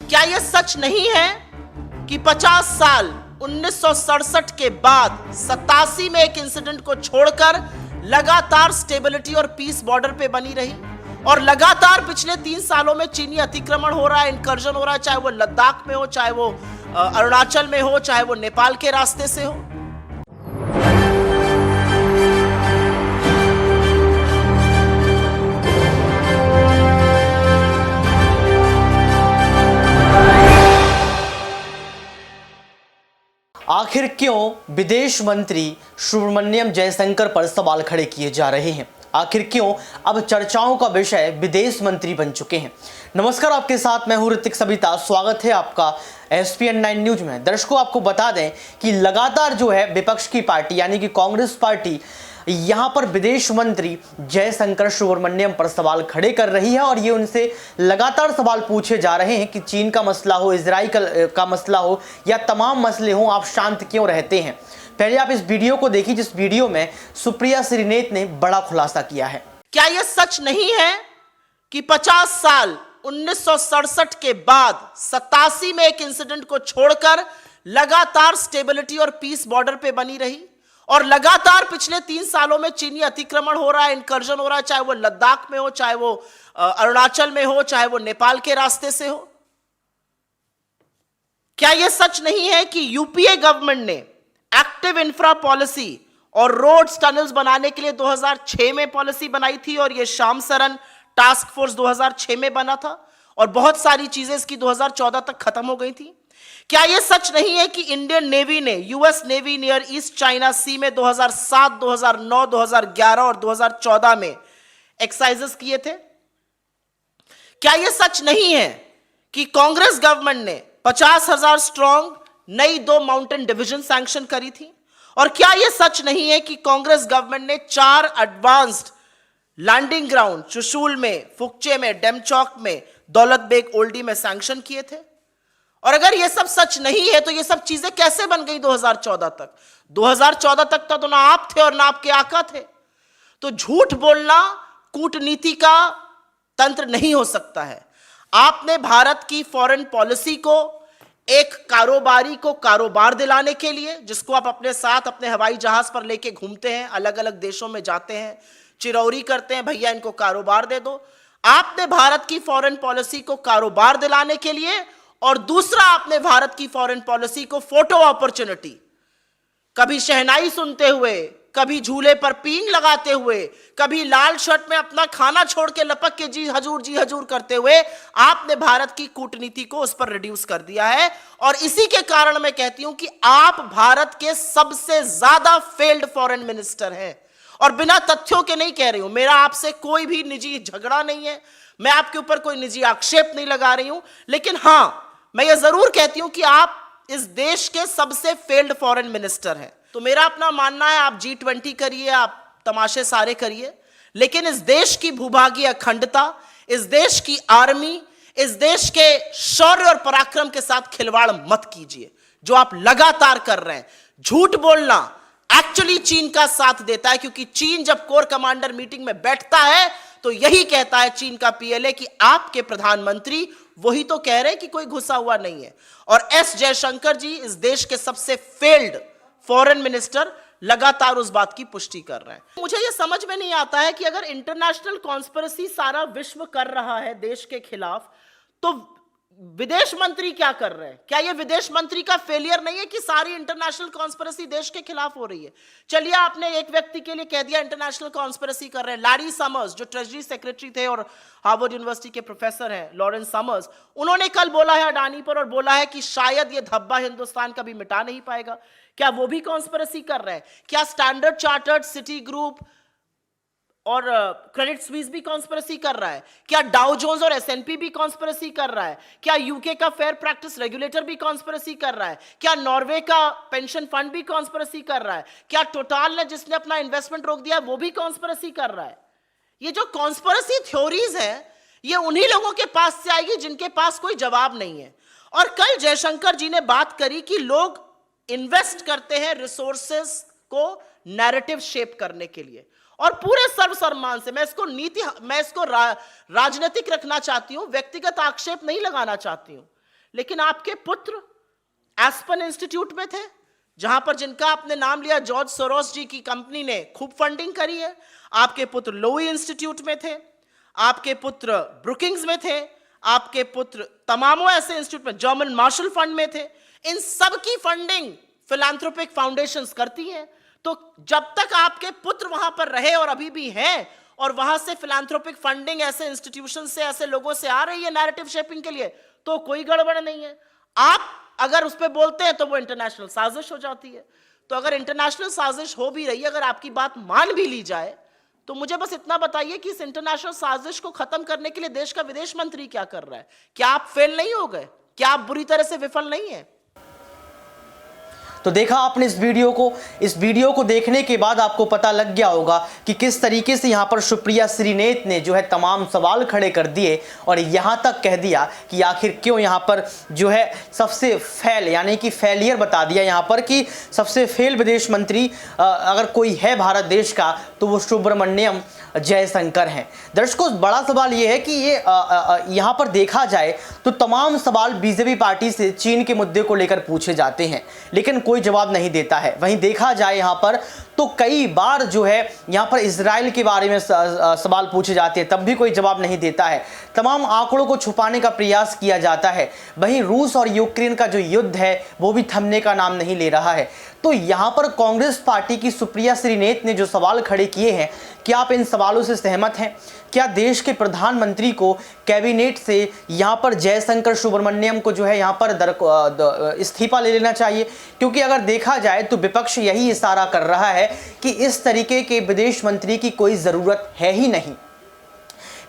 क्या यह सच नहीं है कि 50 साल 1967 के बाद 87 में एक इंसिडेंट को छोड़कर लगातार स्टेबिलिटी और पीस बॉर्डर पे बनी रही और लगातार पिछले 3 सालों में चीनी अतिक्रमण हो रहा है, इंकर्जन हो रहा है, चाहे वो लद्दाख में हो, चाहे वो अरुणाचल में हो, चाहे वो नेपाल के रास्ते से हो। आखिर क्यों विदेश मंत्री सुब्रमण्यम जयशंकर पर सवाल खड़े किए जा रहे हैं? आखिर क्यों अब चर्चाओं का विषय विदेश मंत्री बन चुके हैं? नमस्कार, आपके साथ मैं हूं ऋतिक सबिता। स्वागत है आपका SPN9 न्यूज में। दर्शकों, आपको बता दें कि लगातार जो है विपक्ष की पार्टी यानी कि कांग्रेस पार्टी यहां पर विदेश मंत्री जयशंकर सुब्रमण्यम पर सवाल खड़े कर रही है और ये उनसे लगातार सवाल पूछे जा रहे हैं कि चीन का मसला हो, इजराइल का मसला हो या तमाम मसले हो, आप शांत क्यों रहते हैं? पहले आप इस वीडियो को देखिए, जिस वीडियो में सुप्रिया श्रीनेत ने बड़ा खुलासा किया है। क्या यह सच नहीं है कि 50 साल 1967 के बाद 87 में एक इंसिडेंट को छोड़कर लगातार स्टेबिलिटी और पीस बॉर्डर पे बनी रही और लगातार पिछले 3 सालों में चीनी अतिक्रमण हो रहा है, इंकर्जन हो रहा है, चाहे वो लद्दाख में हो, चाहे वो अरुणाचल में हो, चाहे वो नेपाल के रास्ते से हो? क्या यह सच नहीं है कि यूपीए गवर्नमेंट ने एक्टिव इंफ्रा पॉलिसी और रोड्स टनल्स बनाने के लिए 2006 में पॉलिसी बनाई थी और यह श्याम सरन टास्क फोर्स 2006 में बना था और बहुत सारी चीजें इसकी 2014 तक खत्म हो गई थी? क्या यह सच नहीं है कि इंडियन नेवी ने US navy near east China sea में 2007, 2009, 2011 और 2014 में एक्सरसाइजेस किए थे? क्या यह सच नहीं है कि कांग्रेस गवर्नमेंट ने 50,000 स्ट्रॉन्ग नई 2 माउंटेन डिवीजन सैंक्शन करी थी? और क्या यह सच नहीं है कि कांग्रेस गवर्नमेंट ने 4 एडवांस्ड लैंडिंग ग्राउंड चुशूल में, फुकचे में, डेमचौक में, दौलत बेग ओल्डी में सैंक्शन किए थे? और अगर यह सब सच नहीं है तो यह सब चीजें कैसे बन गई 2014 तक? 2014 तक तो ना आप थे और ना आपके आका थे। तो झूठ बोलना कूटनीति का तंत्र नहीं हो सकता है। आपने भारत की फॉरेन पॉलिसी को एक कारोबारी को कारोबार दिलाने के लिए, जिसको आप अपने साथ अपने हवाई जहाज पर लेके घूमते हैं, अलग अलग देशों में जाते हैं, चिरौरी करते हैं, भैया इनको कारोबार दे दो। आपने भारत की फॉरेन पॉलिसी को कारोबार दिलाने के लिए और दूसरा आपने भारत की फॉरेन पॉलिसी को फोटो अपॉर्चुनिटी, कभी शहनाई सुनते हुए, कभी झूले पर पींग लगाते हुए, कभी लाल शर्ट में अपना खाना छोड़ के लपक के जी हजूर करते हुए आपने भारत की कूटनीति को उस पर रिड्यूस कर दिया है। और इसी के कारण मैं कहती हूं कि आप भारत के सबसे ज्यादा फेल्ड फॉरेन मिनिस्टर हैं। और बिना तथ्यों के नहीं कह रही हूं, मेरा आपसे कोई भी निजी झगड़ा नहीं है, मैं आपके ऊपर कोई निजी आक्षेप नहीं लगा रही हूं, लेकिन हां, मैं ये जरूर कहती हूं कि आप इस देश के सबसे फेल्ड फॉरेन मिनिस्टर हैं। तो मेरा अपना मानना है, आप G20 करिए, आप तमाशे सारे करिए, लेकिन इस देश की भूभागीय अखंडता, इस देश की आर्मी, इस देश के शौर्य और पराक्रम के साथ खिलवाड़ मत कीजिए, जो आप लगातार कर रहे हैं। झूठ बोलना एक्चुअली चीन का साथ देता है, क्योंकि चीन जब कोर कमांडर मीटिंग में बैठता है तो यही कहता है चीन का PLA कि आपके प्रधानमंत्री वही तो कह रहे हैं कि कोई घुसा हुआ नहीं है। और S जयशंकर जी, इस देश के सबसे फेल्ड फॉरेन मिनिस्टर, लगातार उस बात की पुष्टि कर रहे हैं। मुझे यह समझ में नहीं आता है कि अगर इंटरनेशनल कॉन्स्पिरेसी सारा विश्व कर रहा है देश के खिलाफ, तो विदेश मंत्री क्या कर रहे हैं? क्या यह विदेश मंत्री का फेलियर नहीं है कि सारी इंटरनेशनल कॉन्स्पिरेसी देश के खिलाफ हो रही है? चलिए, आपने एक व्यक्ति के लिए कह दिया इंटरनेशनल कॉन्स्पिरेसी कर रहे हैं। लैरी समर्स, जो ट्रेजरी सेक्रेटरी थे और हार्वर्ड यूनिवर्सिटी के प्रोफेसर हैं, लॉरेंस समर्स, उन्होंने कल बोला है अडानी पर और बोला है कि शायद यह धब्बा हिंदुस्तान कभी मिटा नहीं पाएगा। क्या वो भी कॉन्स्पिरेसी कर रहे हैं? क्या स्टैंडर्ड चार्टर्ड, सिटी ग्रुप और क्रेडिट स्विस भी कॉन्स्पिरेसी कर रहा है? क्या डाउ जोन्स और S&P भी कॉन्स्पिरेसी कर रहा है? क्या यूके का फेयर प्रैक्टिस रेगुलेटर भी कॉन्स्पिरेसी कर रहा है? क्या नॉर्वे का पेंशन फंड भी कॉन्स्पिरेसी कर रहा है? क्या टोटल ने, जिसने अपना इन्वेस्टमेंट रोक दिया, वो भी कॉन्स्पिरेसी कर रहा है? ये जो कॉन्स्पिरेसी थ्योरीज है, ये उन्हीं लोगों के पास से आएगी जिनके पास कोई जवाब नहीं है। और कल जयशंकर जी ने बात करी कि लोग इन्वेस्ट करते हैं रिसोर्सेस को नैरेटिव शेप करने के लिए, और पूरे सर्वसम्मान से मैं इसको राजनीतिक रखना चाहती हूं, व्यक्तिगत आक्षेप नहीं लगाना चाहती हूं, लेकिन आपके पुत्र एस्पन इंस्टीट्यूट में थे, जहां पर जिनका आपने नाम लिया जॉर्ज सोरोस जी की कंपनी ने खूब फंडिंग करी है। आपके पुत्र लोई इंस्टीट्यूट में थे, आपके पुत्र ब्रुकिंग्स में थे, आपके पुत्र तमामों ऐसे इंस्टीट्यूट में, जर्मन मार्शल फंड में थे। इन सब की फंडिंग फिलैंथ्रोपिक फाउंडेशंस करती हैं। तो जब तक आपके पुत्र वहां पर रहे और अभी भी हैं, और वहां से फिलैंथ्रोपिक फंडिंग ऐसे इंस्टीट्यूशन से, ऐसे लोगों से आ रही है नैरेटिव शेपिंग के लिए, तो कोई गड़बड़ नहीं है। आप अगर उस पर बोलते हैं तो वो इंटरनेशनल साजिश हो जाती है। तो अगर इंटरनेशनल साजिश हो भी रही है, अगर आपकी बात मान भी ली जाए, तो मुझे बस इतना बताइए कि इस इंटरनेशनल साजिश को खत्म करने के लिए देश का विदेश मंत्री क्या कर रहा है? क्या आप फेल नहीं हो गए? क्या आप बुरी तरह से विफल नहीं है? तो देखा आपने इस वीडियो को देखने के बाद आपको पता लग गया होगा कि किस तरीके से यहाँ पर सुप्रिया श्रीनेत ने जो है तमाम सवाल खड़े कर दिए और यहाँ तक कह दिया कि आखिर क्यों यहाँ पर जो है सबसे फेल, यानी कि फेलियर बता दिया यहाँ पर कि सबसे फेल विदेश मंत्री अगर कोई है भारत देश का तो वो सुब्रमण्यम जयशंकर हैं। दर्शकों, बड़ा सवाल ये है कि ये यहाँ पर देखा जाए तो तमाम सवाल बीजेपी पार्टी से चीन के मुद्दे को लेकर पूछे जाते हैं, लेकिन कोई जवाब नहीं देता है। वहीं देखा जाए यहाँ पर तो कई बार जो है यहाँ पर इजराइल के बारे में सवाल पूछे जाते हैं, तब भी कोई जवाब नहीं देता है। तमाम आंकड़ों को छुपाने का प्रयास किया जाता है। वहीं रूस और यूक्रेन का जो युद्ध है वो भी थमने का नाम नहीं ले रहा है। तो यहाँ पर कांग्रेस पार्टी की सुप्रिया श्रीनेत ने जो सवाल खड़े किए हैं, क्या आप इन सवालों से सहमत हैं? क्या देश के प्रधानमंत्री को कैबिनेट से यहाँ पर जयशंकर सुब्रमण्यम को जो है यहाँ पर इस्तीफा ले लेना चाहिए? क्योंकि अगर देखा जाए तो विपक्ष यही इशारा कर रहा है कि इस तरीके के विदेश मंत्री की कोई ज़रूरत है ही नहीं।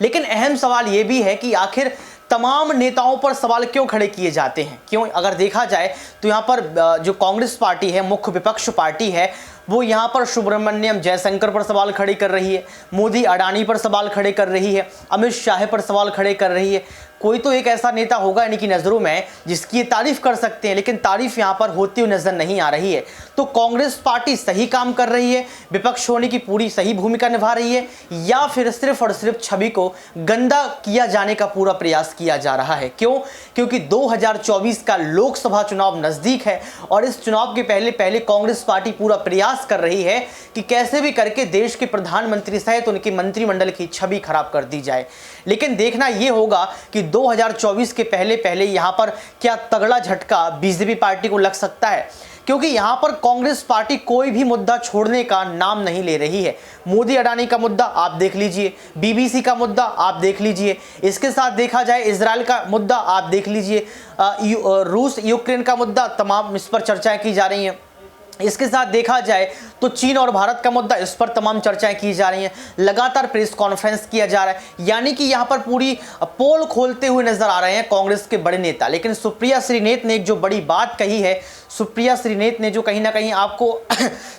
लेकिन अहम सवाल ये भी है कि आखिर तमाम नेताओं पर सवाल क्यों खड़े किए जाते हैं? क्यों? अगर देखा जाए तो यहाँ पर जो कांग्रेस पार्टी है, मुख्य विपक्ष पार्टी है, वो यहाँ पर सुब्रमण्यम जयशंकर पर सवाल खड़े कर रही है, मोदी अडानी पर सवाल खड़े कर रही है, अमित शाह पर सवाल खड़े कर रही है। कोई तो एक ऐसा नेता होगा इनकी नज़रों में जिसकी ये तारीफ कर सकते हैं, लेकिन तारीफ यहाँ पर होती हुई नज़र नहीं आ रही है। तो कांग्रेस पार्टी सही काम कर रही है, विपक्ष होने की पूरी सही भूमिका निभा रही है, या फिर सिर्फ और सिर्फ छवि को गंदा किया जाने का पूरा प्रयास किया जा रहा है? क्यों? क्योंकि 2024 का लोकसभा चुनाव नज़दीक है और इस चुनाव के पहले कांग्रेस पार्टी पूरा प्रयास कर रही है कि कैसे भी करके देश के प्रधानमंत्री सहित उनकी मंत्रिमंडल की छवि खराब कर दी जाए। लेकिन देखना यह होगा कि 2024 के पहले यहां पर क्या तगड़ा झटका बीजेपी पार्टी को लग सकता है, क्योंकि यहां पर कांग्रेस पार्टी कोई भी मुद्दा छोड़ने का नाम नहीं ले रही है। मोदी अडानी का मुद्दा आप देख लीजिए, बीबीसी का मुद्दा आप देख लीजिए, इसके साथ देखा जाए इजराइल का मुद्दा आप देख लीजिए, रूस यूक्रेन का मुद्दा, तमाम इस पर चर्चाएं की जा रही हैं। इसके साथ देखा जाए तो चीन और भारत का मुद्दा, इस पर तमाम चर्चाएं की जा रही हैं। लगातार प्रेस कॉन्फ्रेंस किया जा रहा है, यानी कि यहां पर पूरी पोल खोलते हुए नजर आ रहे हैं कांग्रेस के बड़े नेता। लेकिन सुप्रिया श्रीनेत ने एक जो बड़ी बात कही है, सुप्रिया श्रीनेत ने जो कहीं ना कहीं आपको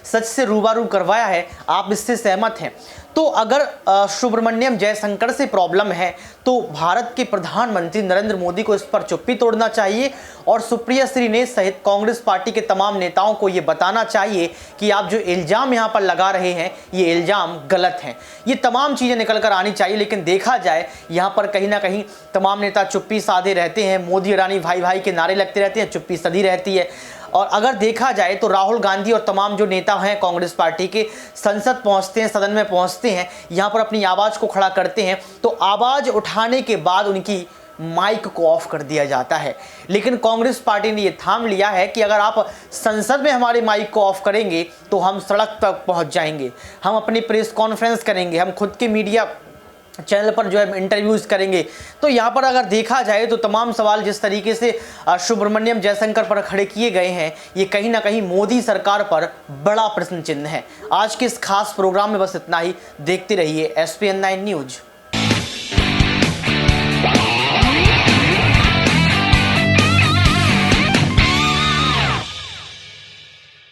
सच से रूबरू करवाया है, आप इससे सहमत हैं? तो अगर सुब्रमण्यम जयशंकर से प्रॉब्लम है तो भारत के प्रधानमंत्री नरेंद्र मोदी को इस पर चुप्पी तोड़ना चाहिए और सुप्रिया श्रीनेत सहित कांग्रेस पार्टी के तमाम नेताओं को ये बताना चाहिए कि आप जो इल्जाम यहाँ पर लगा रहे हैं ये इल्जाम गलत हैं। ये तमाम चीज़ें निकल कर आनी चाहिए। लेकिन देखा जाए यहाँ पर कहीं ना कहीं तमाम नेता चुप्पी साधे रहते हैं, मोदी अडानी भाई भाई के नारे लगते रहते हैं, चुप्पी सधी रहती है। और अगर देखा जाए तो राहुल गांधी और तमाम जो नेता हैं कांग्रेस पार्टी के संसद पहुंचते हैं, सदन में पहुंचते हैं, यहां पर अपनी आवाज़ को खड़ा करते हैं, तो आवाज़ उठाने के बाद उनकी माइक को ऑफ कर दिया जाता है। लेकिन कांग्रेस पार्टी ने यह थाम लिया है कि अगर आप संसद में हमारे माइक को ऑफ करेंगे तो हम सड़क तक पहुंच जाएंगे, हम अपनी प्रेस कॉन्फ्रेंस करेंगे, हम खुद के मीडिया चैनल पर जो है इंटरव्यूज करेंगे। तो यहाँ पर अगर देखा जाए तो तमाम सवाल जिस तरीके से सुब्रमण्यम जयशंकर पर खड़े किए गए हैं, ये कहीं ना कहीं मोदी सरकार पर बड़ा प्रश्न चिन्ह है। आज के इस खास प्रोग्राम में बस इतना ही। देखते रहिए SPN9 न्यूज।